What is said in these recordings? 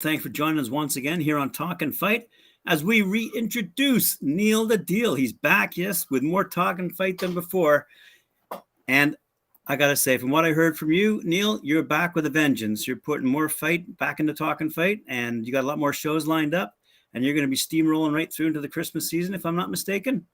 Thanks for joining us once again here on Talkin Fight as we reintroduce Neil the Deal. He's back, yes, with more Talkin Fight than before. And I got to say, from what I heard from you, Neil, you're back with a vengeance. You're putting more fight back into Talkin Fight, and you got a lot more shows lined up, and you're going to be steamrolling right through into the Christmas season, if I'm not mistaken.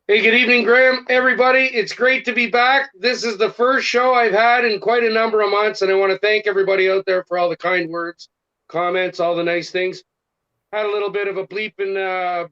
Hey, good evening, Graham. Everybody, it's great to be back. This is the first show I've had in quite a number of months, and I want to thank everybody out there for all the kind words, comments, all the nice things. Had a little bit of a bleep,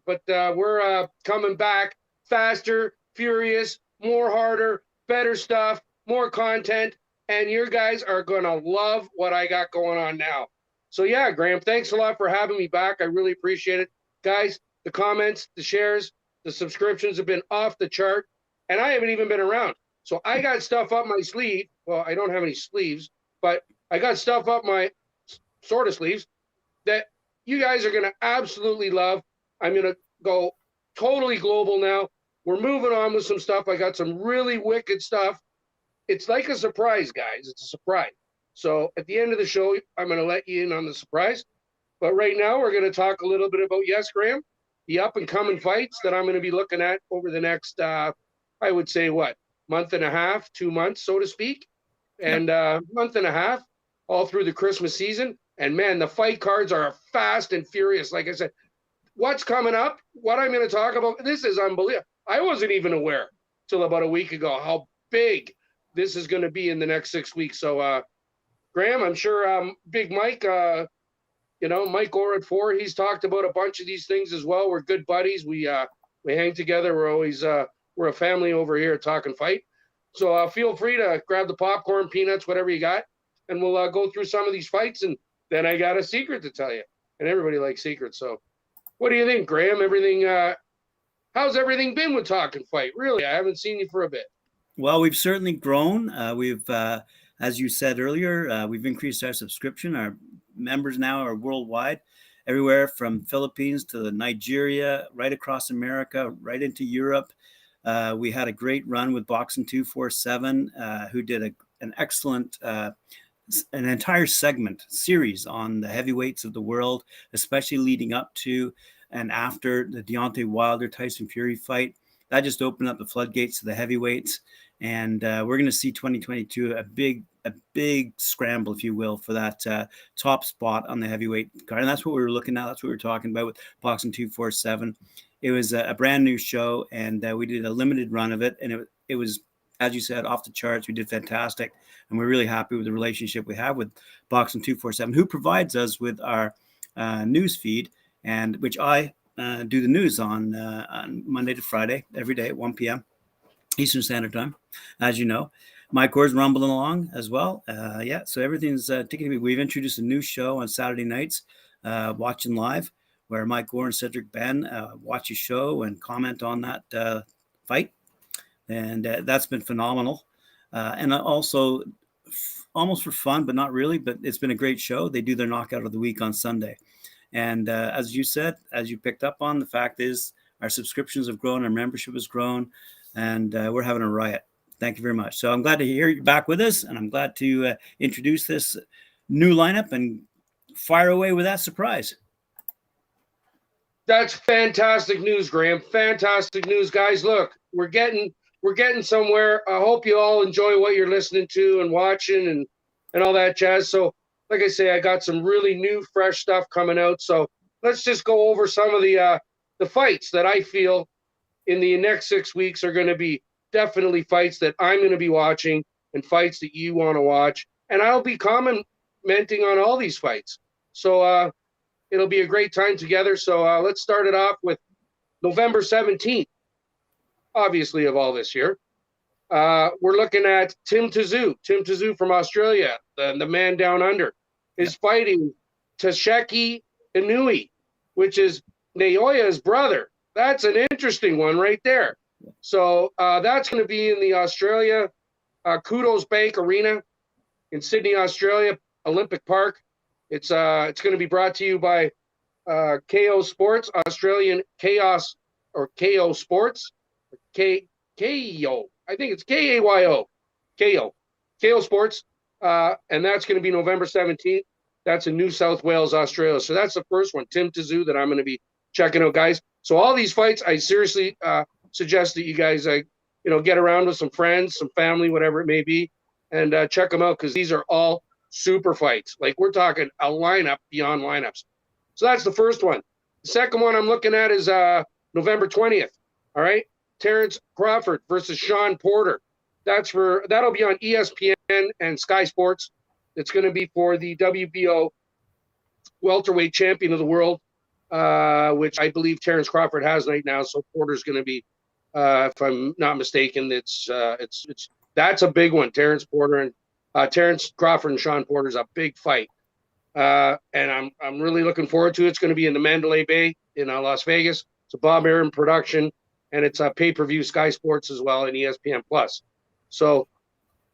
but we're coming back faster, furious, more harder, better stuff, more content, and you guys are going to love what I got going on now. So, yeah, Graham, thanks a lot for having me back. I really appreciate it. Guys, the comments, the shares, the subscriptions have been off the chart, and I haven't even been around. So I got stuff up my sleeve. Well, I don't have any sleeves, but I got stuff up my sort of sleeves that you guys are going to absolutely love. I'm going to go totally global now. We're moving on with some stuff. I got some really wicked stuff. It's like a surprise, guys. It's a surprise. So at the end of the show, I'm going to let you in on the surprise. But right now, we're going to talk a little bit about, yes, Graham, the up-and-coming fights that I'm going to be looking at over the next, I would say, month and a half, 2 months, so to speak, and month and a half, all through the Christmas season. And, man, the fight cards are fast and furious. Like I said, what's coming up, what I'm going to talk about, this is unbelievable. I wasn't even aware till about a week ago how big this is going to be in the next 6 weeks. So, Graham, I'm sure Big Mike Mike Orr at 4, he's talked about a bunch of these things as well. We're good buddies. We hang together. We're always we're a family over here at Talkin Fight. So feel free to grab the popcorn, peanuts, whatever you got, and we'll go through some of these fights. And then I got a secret to tell you, and everybody likes secrets. So what do you think, Graham? How's everything been with Talkin Fight? Really, I haven't seen you for a bit. Well, we've certainly grown. As you said earlier, we've increased our subscription. Our members now are worldwide, everywhere from Philippines to Nigeria, right across America, right into Europe. We had a great run with Boxing 247, who did an excellent, an entire series on the heavyweights of the world, especially leading up to and after the Deontay Wilder-Tyson Fury fight. That just opened up the floodgates to the heavyweights. And we're going to see 2022 a big scramble, if you will, for that top spot on the heavyweight card. And that's what we were looking at. That's what we were talking about with Boxing 247. It was a brand new show, and we did a limited run of it. And it was, as you said, off the charts. We did fantastic. And we're really happy with the relationship we have with Boxing 247, who provides us with our news feed, and which I do the news on Monday to Friday, every day at 1 p.m. Eastern Standard Time, as you know. Mike Orr's rumbling along as well. So everything's ticking. We've introduced a new show on Saturday nights, Watching Live, where Mike Orr and Cedric Ben watch a show and comment on that fight. And that's been phenomenal. And also, almost for fun, but not really, but it's been a great show. They do their knockout of the week on Sunday. And as you said, as you picked up on, the fact is our subscriptions have grown, our membership has grown, and we're having a riot. Thank you very much. So I'm glad to hear you back with us, and I'm glad to introduce this new lineup and fire away with that surprise. That's fantastic news, Graham. Fantastic news, guys. Look, we're getting somewhere. I hope you all enjoy what you're listening to and watching and all that jazz. So, like I say, I got some really new, fresh stuff coming out. So let's just go over some of the fights that I feel in the next 6 weeks are going to be definitely fights that I'm going to be watching and fights that you want to watch. And I'll be commenting on all these fights. So it'll be a great time together. So let's start it off with November 17th, obviously, of all this year. We're looking at Tim Tazu from Australia, the man down under, is fighting Tasheki Inui, which is Naoya's brother. That's an interesting one right there. So that's going to be in the Australia Kudos Bank Arena in Sydney, Australia, Olympic Park. It's going to be brought to you by KO Sports, Australian Chaos, or KO Sports, KO. I think it's KAYO, KO Sports. and that's going to be November 17th. That's in New South Wales, Australia. So that's the first one, Tim Tazu, that I'm going to be checking out, guys. So all these fights, I seriously suggest that you guys, get around with some friends, some family, whatever it may be, and check them out, because these are all super fights. Like, we're talking a lineup beyond lineups. So that's the first one. The second one I'm looking at is November 20th. All right, Terence Crawford versus Sean Porter. That'll be on ESPN and Sky Sports. It's going to be for the WBO welterweight champion of the world, which I believe Terence Crawford has right now. So Porter's going to be, if I'm not mistaken, that's a big one. Terence Crawford and Sean Porter's a big fight, and I'm really looking forward to it. It's going to be in the Mandalay Bay in Las Vegas. It's a Bob Arum production, and it's a pay-per-view Sky Sports as well and ESPN Plus. So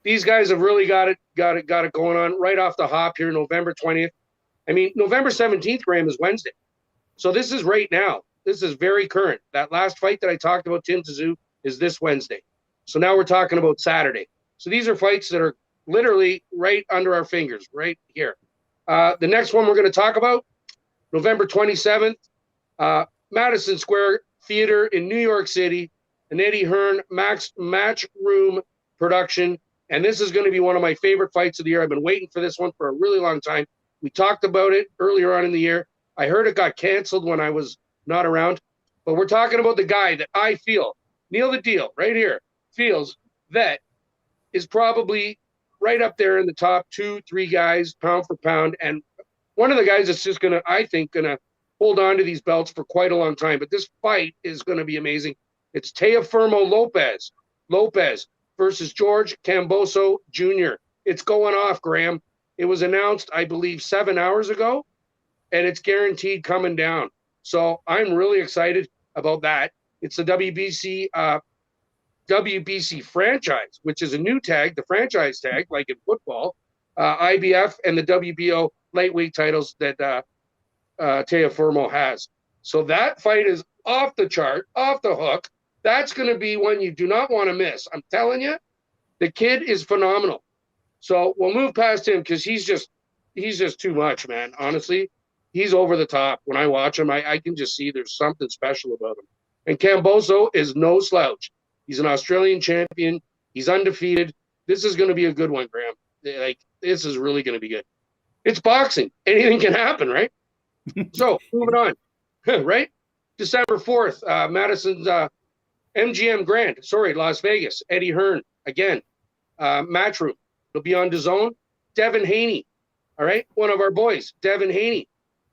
these guys have really got it going on right off the hop here, November 20th. I mean, November 17th, Graham, is Wednesday. So this is right now. This is very current. That last fight that I talked about, Tim Tazu, is this Wednesday. So now we're talking about Saturday. So these are fights that are literally right under our fingers, right here. The next one we're going to talk about, November 27th, Madison Square Theater in New York City, an Eddie Hearn Matchroom production. And this is going to be one of my favorite fights of the year. I've been waiting for this one for a really long time. We talked about it earlier on in the year. I heard it got canceled when I was not around. But we're talking about the guy that I feel, Neil the Deal, right here, feels that is probably right up there in the top 2-3 guys, pound for pound. And one of the guys that's just going to hold on to these belts for quite a long time. But this fight is going to be amazing. It's Teofimo Lopez versus George Camboso Jr. It's going off, Graham. It was announced, I believe, 7 hours ago, and it's guaranteed coming down. So I'm really excited about that. It's the WBC franchise, which is a new tag, the franchise tag, like in football, IBF and the WBO lightweight titles that Teofimo has. So that fight is off the chart, off the hook. That's going to be one you do not want to miss. I'm telling you, the kid is phenomenal. So we'll move past him because he's just too much, man. Honestly, he's over the top. When I watch him, I can just see there's something special about him. And Camboso is no slouch. He's an Australian champion. He's undefeated. This is going to be a good one, Graham. Like, this is really going to be good. It's boxing. Anything can happen, right? So moving on, right? December 4th, Madison's MGM Grand, Las Vegas, Eddie Hearn, again, Matchroom. It'll be on DAZN. Devin Haney, all right? One of our boys, Devin Haney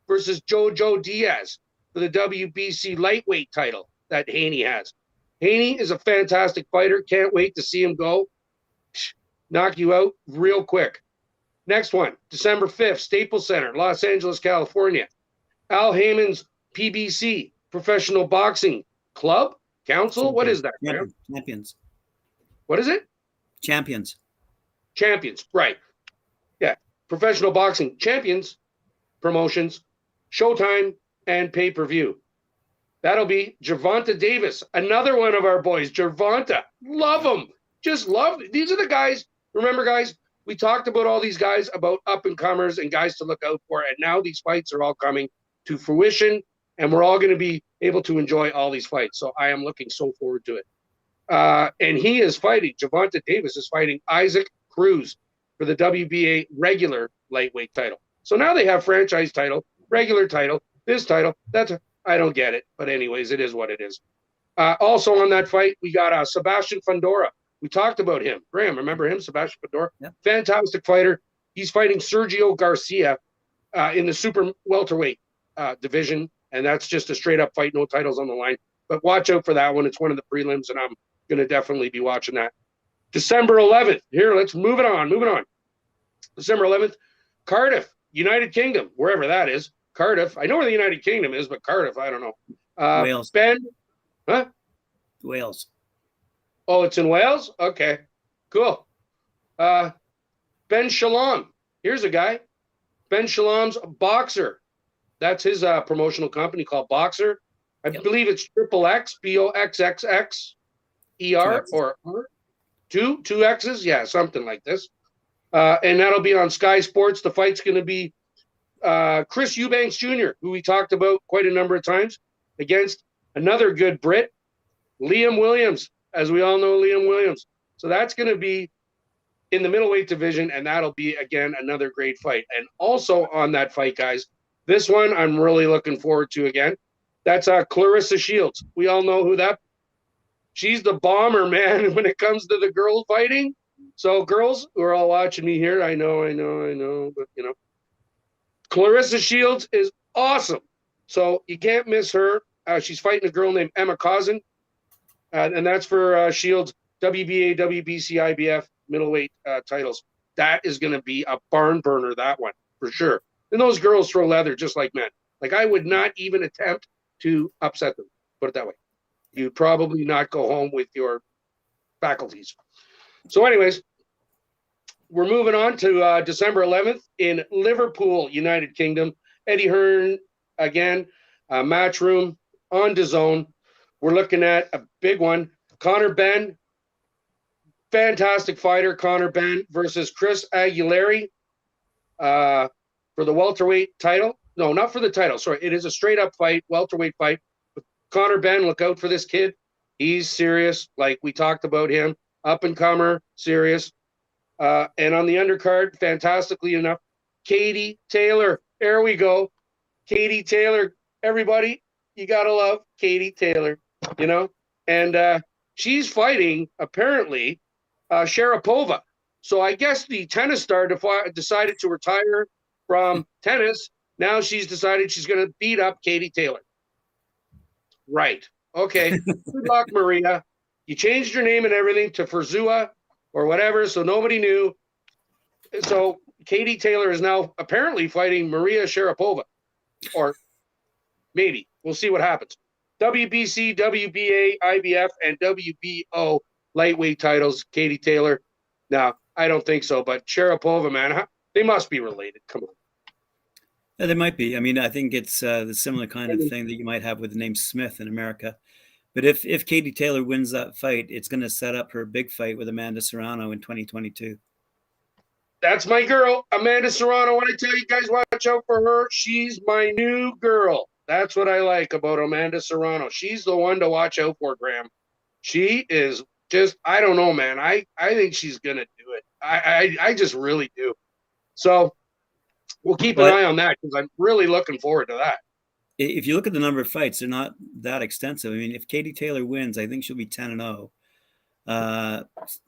versus Jojo Diaz for the WBC lightweight title that Haney has. Haney is a fantastic fighter. Can't wait to see him go. Knock you out real quick. Next one, December 5th, Staples Center, Los Angeles, California. Al Heyman's PBC, Professional Boxing Club? Council? What is that? Champions. What is it? Champions, right. Yeah. Professional Boxing Champions promotions, Showtime, and pay-per-view. That'll be Gervonta Davis, another one of our boys. Gervonta, love him. Just love. These are the guys. Remember, guys, we talked about all these guys, about up-and-comers and guys to look out for, and now these fights are all coming to fruition, and we're all going to be able to enjoy all these fights. So I am looking so forward to it. And he is fighting, Gervonta Davis is fighting Isaac Cruz for the WBA regular lightweight title. So now they have franchise title, regular title, this title. I don't get it. But anyways, it is what it is. Also on that fight, we got Sebastian Fundora. We talked about him. Graham, remember him, Sebastian Fundora? Yeah. Fantastic fighter. He's fighting Sergio Garcia in the super welterweight division. And that's just a straight up fight, no titles on the line. But watch out for that one. It's one of the prelims, and I'm going to definitely be watching that. December 11th. Here, let's move it on. December 11th, Cardiff, United Kingdom, wherever that is. Cardiff. I know where the United Kingdom is, but Cardiff, I don't know. Wales. Wales. Oh, it's in Wales? Okay, cool. Ben Shalom. Here's a guy. Ben Shalom's a boxer. That's his promotional company called Boxer. I believe it's XXX, BOXXX, ER, or two X's. Yeah, something like this. and that'll be on Sky Sports. The fight's going to be Chris Eubanks Jr., who we talked about quite a number of times, against another good Brit, Liam Williams, as we all know Liam Williams. So that's going to be in the middleweight division, and that'll be, again, another great fight. And also on that fight, guys, this one I'm really looking forward to again. That's Clarissa Shields. We all know who that. She's the bomber, man, when it comes to the girl fighting. So, girls who are all watching me here, I know, but, you know, Clarissa Shields is awesome. So you can't miss her. She's fighting a girl named Emma Cousin, and that's for Shields WBA, WBC, IBF middleweight titles. That is going to be a barn burner, that one, for sure. And those girls throw leather just like men. Like, I would not even attempt to upset them, put it that way. You'd probably not go home with your faculties. So anyways, we're moving on to December 11th in Liverpool, United Kingdom. Eddie Hearn, again, Matchroom on DAZN. We're looking at a big one. Conor Benn, fantastic fighter, Conor Benn versus Chris Aguilera for the welterweight title. No, not for the title. Sorry, it is a straight-up fight, welterweight fight. Conor Benn, look out for this kid. He's serious, like we talked about him. Up-and-comer, serious. And on the undercard, fantastically enough, Katie Taylor. There we go. Katie Taylor. Everybody, you got to love Katie Taylor, you know? And she's fighting, apparently, Sharapova. So I guess the tennis star decided to retire from tennis. Now she's decided she's going to beat up Katie Taylor. Right. Okay. Good luck, Maria. You changed your name and everything to Ferzua or whatever, so nobody knew. So Katie Taylor is now apparently fighting Maria Sharapova. Or maybe. We'll see what happens. WBC, WBA, IBF, and WBO lightweight titles, Katie Taylor. No, I don't think so, but Sharapova, man, they must be related. Come on. Yeah, they might be. I mean, I think it's the similar kind of thing that you might have with the name Smith in America. But if Katie Taylor wins that fight, it's going to set up her big fight with Amanda Serrano in 2022. That's my girl, Amanda Serrano. When I tell you guys, watch out for her. She's my new girl. That's what I like about Amanda Serrano. She's the one to watch out for, Graham. She is just, I don't know, man. I think she's going to do it. I just really do. So we'll keep an eye on that because I'm really looking forward to that. If you look at the number of fights, they're not that extensive. I mean, if Katie Taylor wins, I think she'll be 10-0.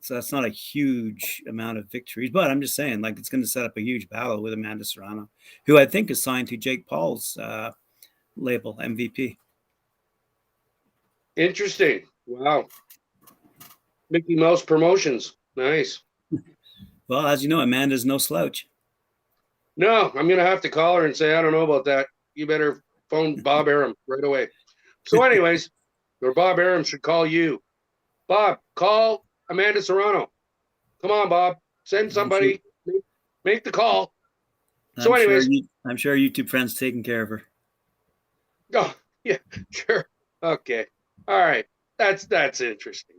So that's not a huge amount of victories, but I'm just saying, like, it's going to set up a huge battle with Amanda Serrano, who I think is signed to Jake Paul's label, MVP. Interesting. Wow. Mickey Mouse Promotions. Nice. Well, as you know, Amanda's no slouch. No, I'm going to have to call her and say, I don't know about that. You better phone Bob Arum right away. So anyways, or Bob Arum should call you. Bob, call Amanda Serrano. Come on, Bob. Send somebody. Make the call. So anyways. I'm sure YouTube friends taking care of her. Oh, yeah, sure. Okay. All right. That's interesting.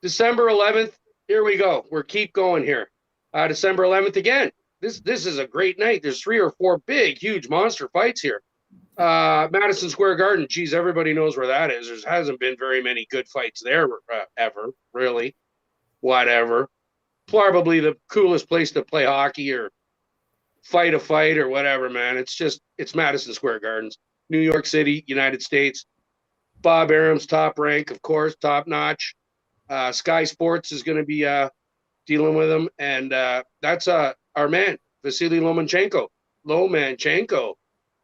December 11th, here we go. We're keep going here. December 11th again. This is a great night. There's 3 or 4 big, huge monster fights here. Madison Square Garden. Geez, everybody knows where that is. There hasn't been very many good fights there ever, really. Whatever. Probably the coolest place to play hockey or fight a fight or whatever, man. It's Madison Square Gardens. New York City, United States. Bob Arum's top rank, of course, top notch. Sky Sports is going to be dealing with him. And that's our man, Vasily Lomachenko.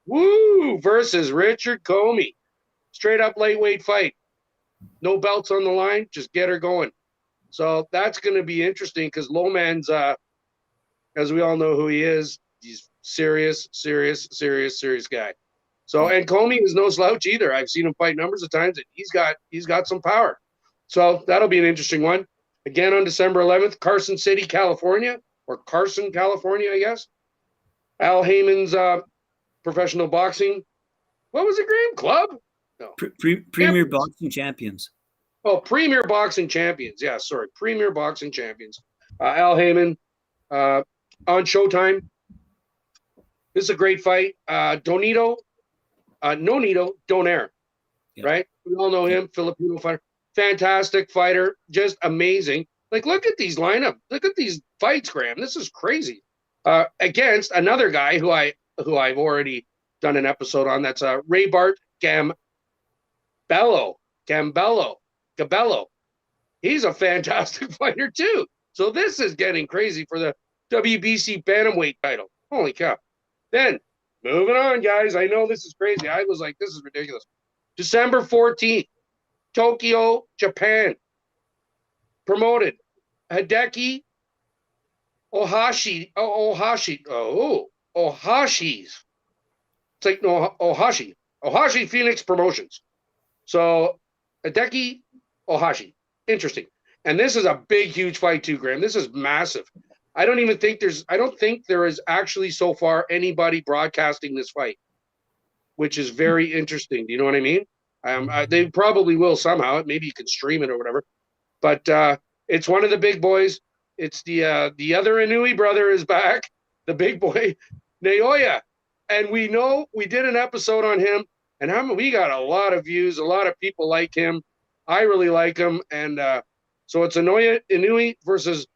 Woo! Versus Richard Comey. Straight up lightweight fight. No belts on the line. Just get her going. So that's going to be interesting because Loman's, as we all know who he is, he's serious guy. So, and Comey is no slouch either. I've seen him fight numbers of times, and he's got some power. So that'll be an interesting one. Again on December 11th, Carson City, California, or Carson, California, I guess. Al Heyman's professional boxing. What was it, Graham? Club? No. Premier Boxing Champions. Oh, Premier Boxing Champions. Yeah, sorry. Premier Boxing Champions. Al Heyman on Showtime. This is a great fight. Nonito, Don't Air, Yep. right? We all know him, Filipino fighter. Fantastic fighter, just amazing. Like, look at these lineup. Look at these fights, Graham. This is crazy. Against another guy who I've already done an episode on. That's Ray Bart Gambello. He's a fantastic fighter too. So this is getting crazy for the WBC bantamweight title. Holy cow! Then moving on, guys. I know this is crazy. I was like, this is ridiculous. December 14th, Tokyo, Japan. Promoted Hideki Ohashi's. It's like no Ohashi Phoenix Promotions. So Hideki Ohashi. Interesting. And this is a big, huge fight too, Graham. This is massive. I don't think there is actually so far anybody broadcasting this fight, which is very interesting. Do you know what I mean? They probably will somehow. Maybe you can stream it or whatever. But it's one of the big boys. It's the other Inui brother is back, the big boy, Naoya. And we know we did an episode on him, and we got a lot of views. A lot of people like him. I really like him. And so it's Naoya Inui versus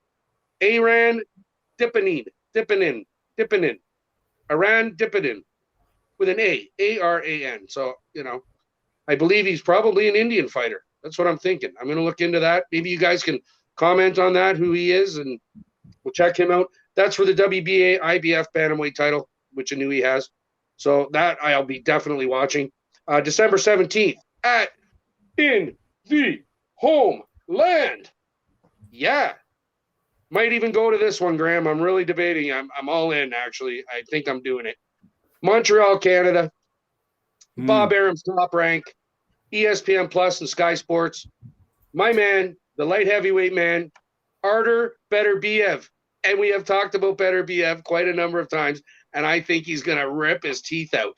Aran Dippanin. Aran Dippanin with an A, Aran. So, I believe he's probably an Indian fighter. That's what I'm thinking. I'm going to look into that. Maybe you guys can comment on that, who he is, and we'll check him out. That's for the WBA IBF bantamweight title, which Inui has. So that I'll be definitely watching. December 17th in the homeland. Yeah. Might even go to this one, Graham. I'm really debating. I'm all in, actually. I think I'm doing it. Montreal, Canada. Bob Arum's Top Rank. ESPN Plus and Sky Sports. My man, the light heavyweight man, Artur Beterbiev. And we have talked about Beterbiev quite a number of times, and I think he's going to rip his teeth out.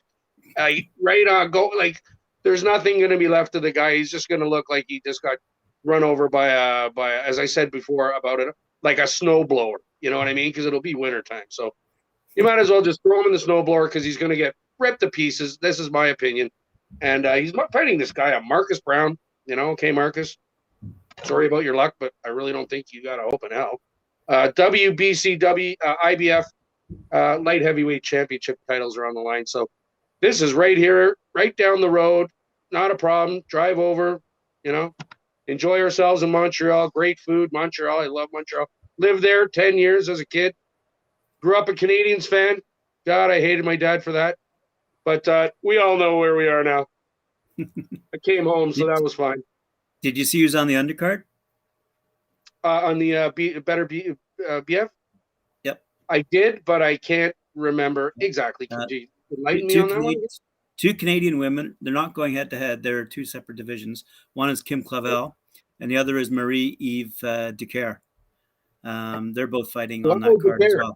Right on, go. Like, there's nothing going to be left of the guy. He's just going to look like he just got run over by as I said before about it, like a snowblower. You know what I mean? Because it'll be wintertime. So you might as well just throw him in the snowblower because he's going to get ripped to pieces. This is my opinion. And he's fighting this guy, Marcus Brown. Okay, Marcus. Sorry about your luck, but I really don't think you got a hope in hell. WBCW, IBF light heavyweight championship titles are on the line. So this is right here, right down the road. Not a problem. Drive over, enjoy ourselves in Montreal. Great food, Montreal. I love Montreal. Lived there 10 years as a kid. Grew up a Canadiens fan. God, I hated my dad for that. But we all know where we are now. I came home, so that was fine. Did you see who's on the undercard? On the BF? Yep. I did, but I can't remember exactly. Can you enlighten me on that one? Two Canadian women. They're not going head-to-head. They're two separate divisions. One is Kim Clavel, and the other is Marie-Eve Decaire. They're both fighting on that card as well.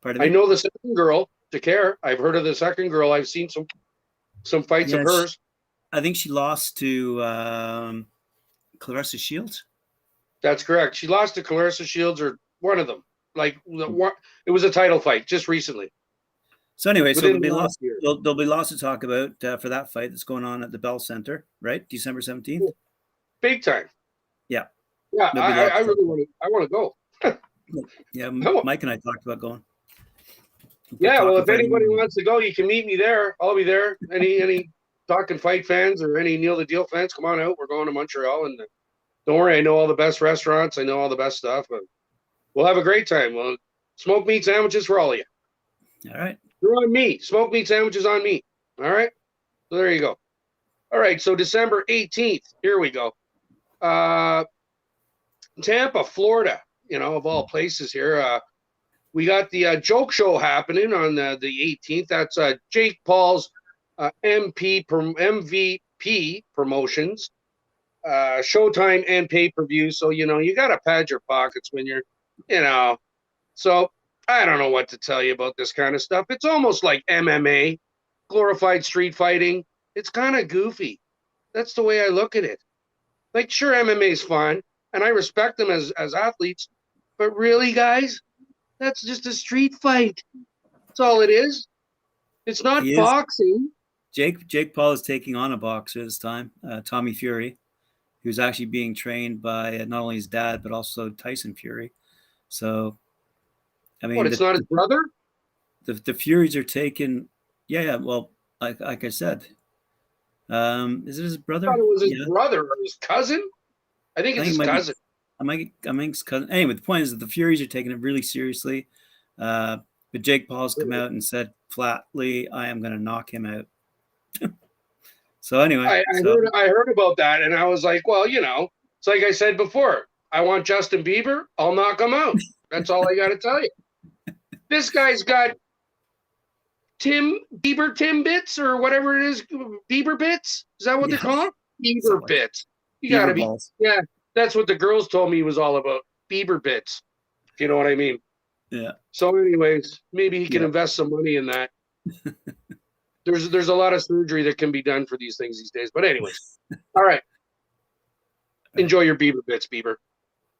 Pardon me? I know the second girl, Decaire. I've heard of the second girl. I've seen some fights of hers. I think she lost to Clarissa Shields. That's correct. She lost to Clarissa Shields or one of them. It was a title fight just recently. So anyway, there'll be lots to talk about for that fight that's going on at the Bell Center, right? December 17th. Big time. Yeah. Yeah, I really want to go. Yeah, Mike and I talked about going. Well, if anybody wants to go, you can meet me there. I'll be there. Any Talkin Fight fans or any Neil the Deal fans, come on out. We're going to Montreal, and don't worry, I know all the best restaurants. I know all the best stuff. But we'll have a great time. Well, smoked meat sandwiches for all of you. All right. They're on me. Smoked meat sandwiches on me. All right. So there you go. All right. So December 18th. Here we go. Tampa, Florida. Of all places here. We got the joke show happening on the 18th. That's Jake Paul's MVP Promotions. Showtime and pay-per-view. So, you got to pad your pockets when you're, So I don't know what to tell you about this kind of stuff. It's almost like MMA, glorified street fighting. It's kind of goofy. That's the way I look at it. Like, sure, MMA is fun, and I respect them as athletes. But really, guys, That's just a street fight. That's all it is. It's not He is. boxing. Jake Paul is taking on a boxer this time, Tommy Fury, who's actually being trained by not only his dad but also Tyson Fury. So, I What? mean, It's not his brother? the Furies are taking. Yeah. Well, like I said, is it his I thought brother? it was his Yeah, brother or his cousin. I think I it's think it his might be. cousin. I think his cousin. Anyway, the point is that the Furies are taking it really seriously. But Jake Paul's come out and said flatly, "I am going to knock him out." So anyway, I heard about that, and I was like, well, it's like I said before. I want Justin Bieber. I'll knock him out. That's all I got to tell you. This guy's got Tim bits or whatever it is, Bieber bits. Is that what they call them? Bieber bits. You got to be. balls. Yeah, that's what the girls told me he was all about. Bieber bits. If you know what I mean. Yeah. So, anyways, maybe he can invest some money in that. There's a lot of surgery that can be done for these things these days. But anyways, all right. Enjoy your Bieber bits, Bieber.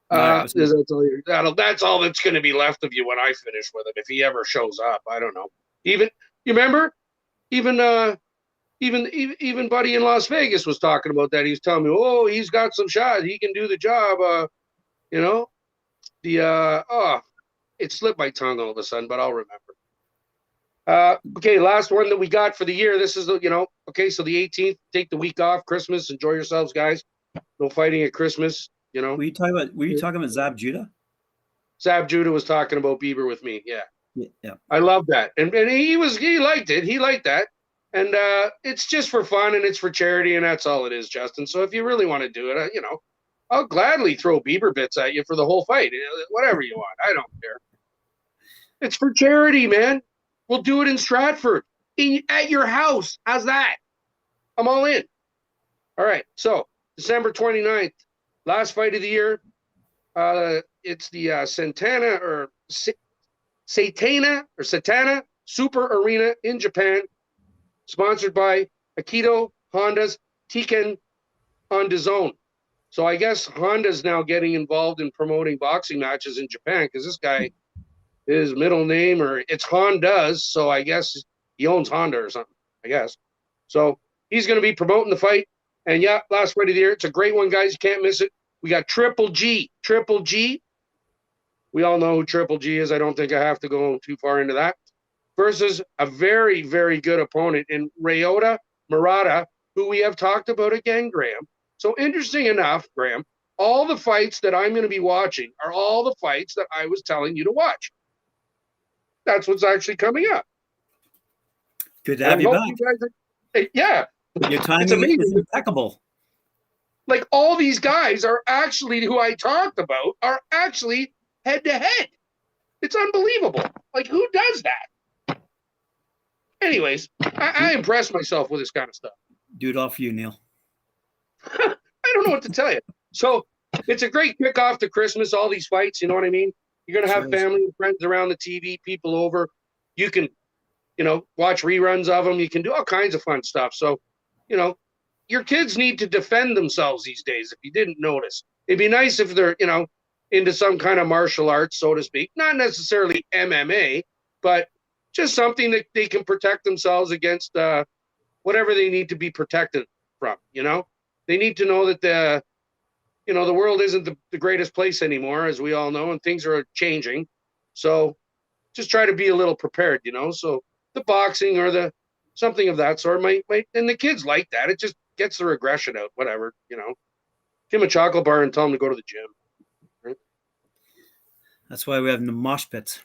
Right, that's all that's going to be left of you when I finish with him, if he ever shows up. I don't know. You remember? Even Buddy in Las Vegas was talking about that. He was telling me, oh, he's got some shot. He can do the job. It slipped my tongue all of a sudden, but I'll remember. Okay, last one that we got for the year. This is okay. So the 18th, take the week off, Christmas, enjoy yourselves, guys. No fighting at Christmas. Were you talking about Zab Judah? Zab Judah was talking about Bieber with me. Yeah. Yeah. I love that. And he liked it. He liked that. And it's just for fun and it's for charity, and that's all it is, Justin. So if you really want to do it, I'll gladly throw Bieber bits at you for the whole fight. Whatever you want. I don't care. It's for charity, man. We'll do it in Stratford at your house. How's that? I'm all in. All right. So December 29th, last fight of the year. It's the Satana Super Arena in Japan, sponsored by Aikido Honda's Tiken on DAZN. So I guess Honda's now getting involved in promoting boxing matches in Japan because this guy, his middle name, or it's Honda's, so I guess he owns Honda or something, I guess. So he's going to be promoting the fight. And yeah, last fight of the year. It's a great one, guys. You can't miss it. We got Triple G. Triple G. We all know who Triple G is. I don't think I have to go too far into that. Versus a very, very good opponent in Ryota Murata, who we have talked about again, Graham. So interesting enough, Graham, all the fights that I'm going to be watching are all the fights that I was telling you to watch. That's what's actually coming up. Good to have you back. Yeah. Your timing is impeccable. Like all these guys are actually, who I talked about, are actually head to head. It's unbelievable. Like, who does that? Anyways, I impress myself with this kind of stuff. Do it all for you, Neil. I don't know what to tell you. So it's a great kickoff to Christmas, all these fights, you know what I mean? You're going to have family and friends around the TV, people over. You can, watch reruns of them. You can do all kinds of fun stuff. So, your kids need to defend themselves these days, if you didn't notice. It'd be nice if they're, into some kind of martial arts, so to speak. Not necessarily MMA, but just something that they can protect themselves against whatever they need to be protected from, They need to know that the world isn't the greatest place anymore, as we all know, and things are changing. So just try to be a little prepared, So the boxing or the something of that sort might, and the kids like that. It just gets their aggression out, whatever, Give them a chocolate bar and tell them to go to the gym. Right? That's why we have the mosh pits.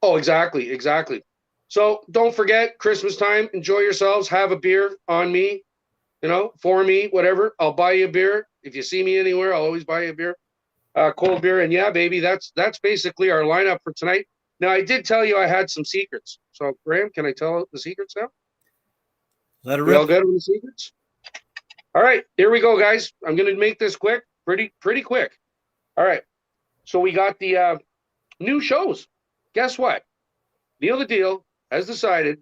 Oh, exactly. So don't forget, Christmas time, enjoy yourselves, have a beer on me, for me, whatever. I'll buy you a beer. If you see me anywhere, I'll always buy you a beer, cold beer. And yeah, baby, that's basically our lineup for tonight. Now, I did tell you I had some secrets. So, Graham, can I tell the secrets now? Let it rip. We all good on the secrets? All right, here we go, guys. I'm going to make this quick, pretty quick. All right, so we got the new shows. Guess what? Neil the Deal has decided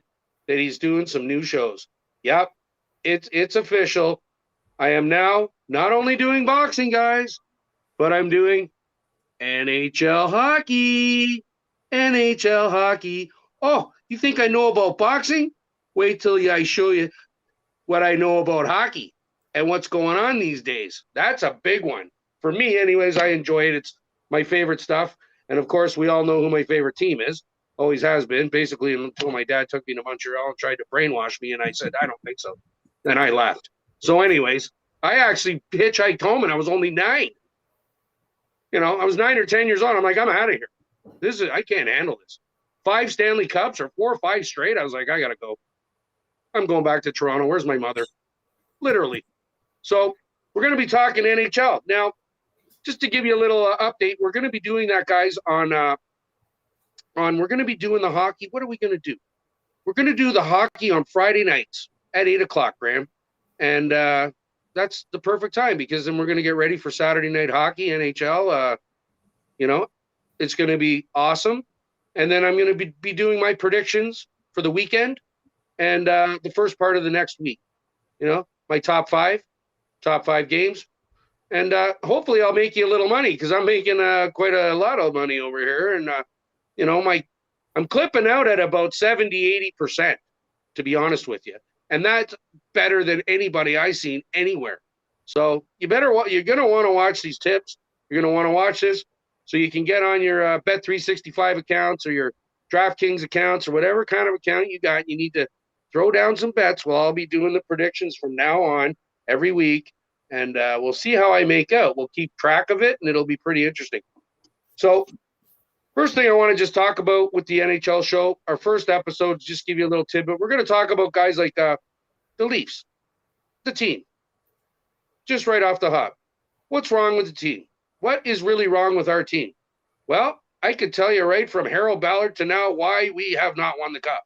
that he's doing some new shows. Yep, it's official. I am now not only doing boxing, guys, but I'm doing NHL hockey. NHL hockey. Oh, you think I know about boxing? Wait till I show you what I know about hockey and what's going on these days. That's a big one. For me, anyways, I enjoy it. It's my favorite stuff. And of course, we all know who my favorite team is. Always has been, basically, until my dad took me to Montreal and tried to brainwash me. And I said, I don't think so. Then I left. So anyways, I actually hitchhiked home and I was only 9. You know, I was 9 or 10 years old. I'm like, I'm out of here. I can't handle this. 5 Stanley Cups or 4 or 5 straight. I was like, I got to go. I'm going back to Toronto. Where's my mother? Literally. So we're going to be talking NHL. Now, just to give you a little update, we're going to be doing that, guys, we're going to be doing the hockey. What are we going to do? We're going to do the hockey on Friday nights at 8 o'clock, Graham. And that's the perfect time because then we're going to get ready for Saturday night hockey, NHL. You know, it's going to be awesome. And then I'm going to be doing my predictions for the weekend and the first part of the next week. You know, my top five games. And hopefully I'll make you a little money because I'm making quite a lot of money over here. And, you know, I'm clipping out at about 70-80%, to be honest with you. And that's better than anybody I've seen anywhere. So you're going to want to watch these tips. You're going to want to watch this so you can get on your Bet365 accounts or your DraftKings accounts or whatever kind of account you got. You need to throw down some bets. Well, I'll be doing the predictions from now on every week. And we'll see how I make out. We'll keep track of it, and it'll be pretty interesting. So first thing I want to just talk about with the NHL show, our first episode, just give you a little tidbit. We're going to talk about guys like the Leafs, the team, just right off the hop. What's wrong with the team? What is really wrong with our team? Well, I could tell you right from Harold Ballard to now why we have not won the cup.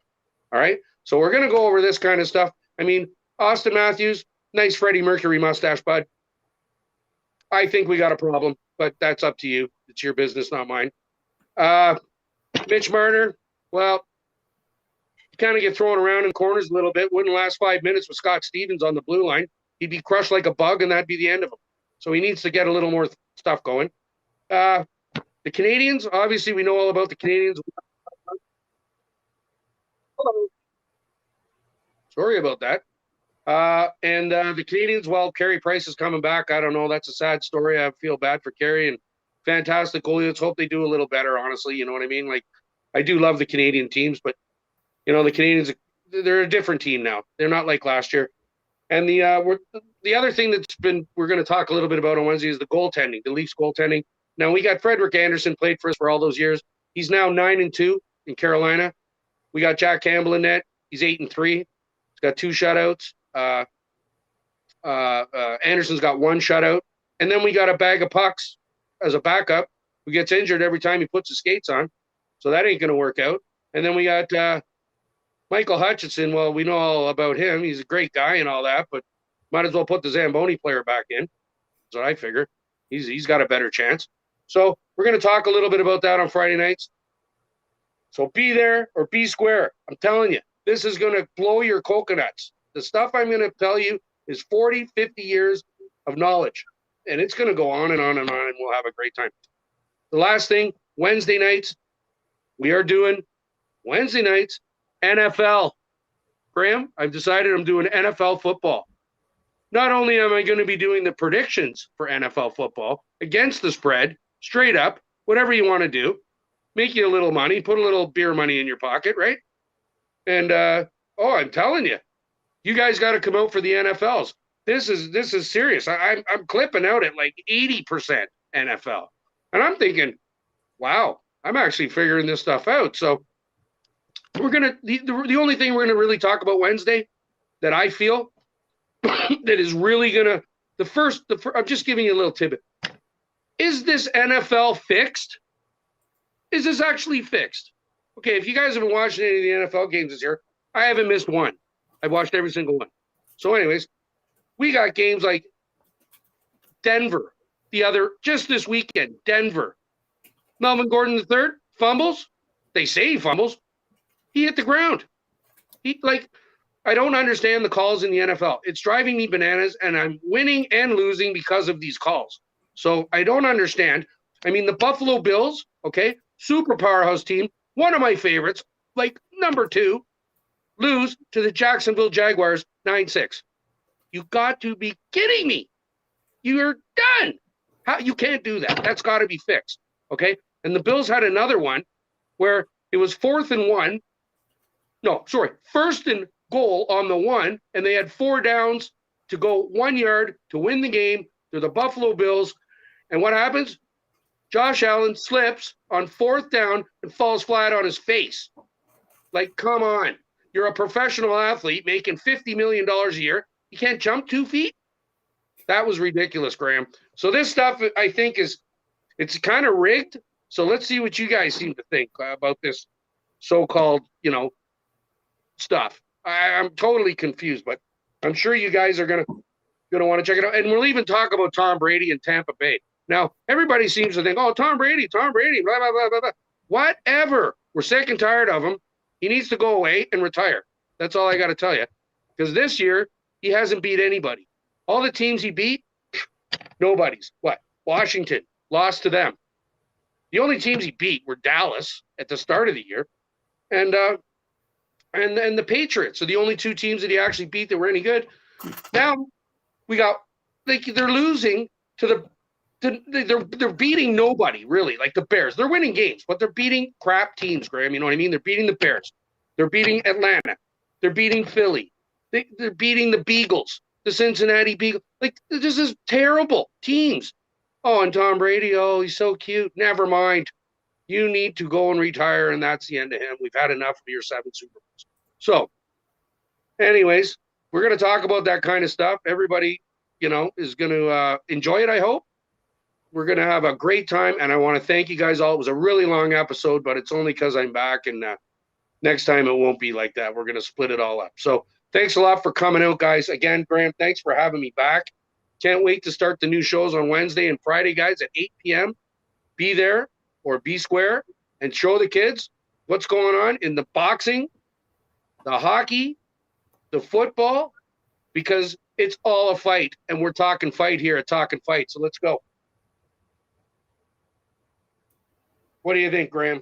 All right? So we're going to go over this kind of stuff. I mean, Austin Matthews, nice Freddie Mercury mustache, bud. I think we got a problem, but that's up to you. It's your business, not mine. Mitch Marner, well, kind of get thrown around in corners a little bit. Wouldn't last 5 minutes with Scott Stevens on the blue line. He'd be crushed like a bug, and that'd be the end of him. So he needs to get a little more stuff going. The Canadians, obviously, we know all about the Canadians. Hello. Sorry about that. And the Canadians, well, Carey Price is coming back. I don't know. That's a sad story. I feel bad for Carey and fantastic goalie. Let's hope they do a little better, honestly. You know what I mean? Like, I do love the Canadian teams, but, you know, the Canadians, they're a different team now. They're not like last year. And the other thing we're going to talk a little bit about on Wednesday is the goaltending, the Leafs goaltending. Now, we got Frederik Andersen, played for us for all those years. He's now 9-2 in Carolina. We got Jack Campbell in net. He's 8-3. He's got 2 shutouts. Anderson's got 1 shutout. And then we got a bag of pucks as a backup who gets injured every time he puts his skates on. So that ain't going to work out. And then we got Michael Hutchinson. Well, we know all about him. He's a great guy and all that, but might as well put the Zamboni player back in. That's what I figure. He's got a better chance. So we're going to talk a little bit about that on Friday nights. So be there or be square. I'm telling you, this is going to blow your coconuts. The stuff I'm going to tell you is 40, 50 years of knowledge. And it's going to go on and on and on, and we'll have a great time. The last thing, Wednesday nights, we are doing Wednesday nights NFL. Graham, I've decided I'm doing NFL football. Not only am I going to be doing the predictions for NFL football against the spread, straight up, whatever you want to do, make you a little money, put a little beer money in your pocket, right? And, I'm telling you, you guys got to come out for the NFLs. This is serious. I'm clipping out at like 80% NFL. And I'm thinking, wow, I'm actually figuring this stuff out. So we're going to, the only thing we're going to really talk about Wednesday that I feel that is really going to, the first, I'm just giving you a little tidbit. Is this NFL fixed? Is this actually fixed? Okay, if you guys have been watching any of the NFL games this year, I haven't missed one. I've watched every single one. So anyways, we got games like Denver, just this weekend, Denver. Melvin Gordon III fumbles. They say he fumbles. He hit the ground. I don't understand the calls in the NFL. It's driving me bananas, and I'm winning and losing because of these calls. So I don't understand. I mean, the Buffalo Bills, okay, super powerhouse team, one of my favorites, like number 2, lose to the Jacksonville Jaguars 9-6. You got to be kidding me. You're done. How you can't do that. That's got to be fixed. Okay. And the Bills had another one where it was 4th and 1. No, sorry, 1st and goal on the 1, and they had 4 downs to go 1 yard to win the game. They're the Buffalo Bills. And what happens? Josh Allen slips on 4th down and falls flat on his face. Like, come on. You're a professional athlete making $50 million a year. You can't jump 2 feet? That was ridiculous, Graham. So this stuff, I think, it's kind of rigged. So let's see what you guys seem to think about this so-called, stuff. I'm totally confused, but I'm sure you guys are gonna want to check it out. And we'll even talk about Tom Brady and Tampa Bay. Now, everybody seems to think, oh, Tom Brady, blah, blah, blah, blah, blah. Whatever. We're sick and tired of him. He needs to go away and retire. That's all I got to tell you. Because this year, he hasn't beat anybody. All the teams he beat, nobody's. What? Washington lost to them. The only teams he beat were Dallas at the start of the year, and the Patriots are the only 2 teams that he actually beat that were any good. Now we got they're losing to they're beating nobody really, like the Bears. They're winning games, but they're beating crap teams, Graham. You know what I mean? They're beating the Bears. They're beating Atlanta. They're beating Philly. They're beating the Beagles, the Cincinnati Beagles. Like, this is terrible teams. Oh, and Tom Brady, oh, he's so cute. Never mind. You need to go and retire, and that's the end of him. We've had enough of your 7 Super Bowls. So, anyways, we're going to talk about that kind of stuff. Everybody, is going to enjoy it, I hope. We're going to have a great time, and I want to thank you guys all. It was a really long episode, but it's only because I'm back, and next time it won't be like that. We're going to split it all up. So, thanks a lot for coming out, guys. Again, Graham, thanks for having me back. Can't wait to start the new shows on Wednesday and Friday, guys, at 8 p.m. Be there or be square and show the kids what's going on in the boxing, the hockey, the football, because it's all a fight. And we're talking fight here at Talkin Fight. So let's go. What do you think, Graham?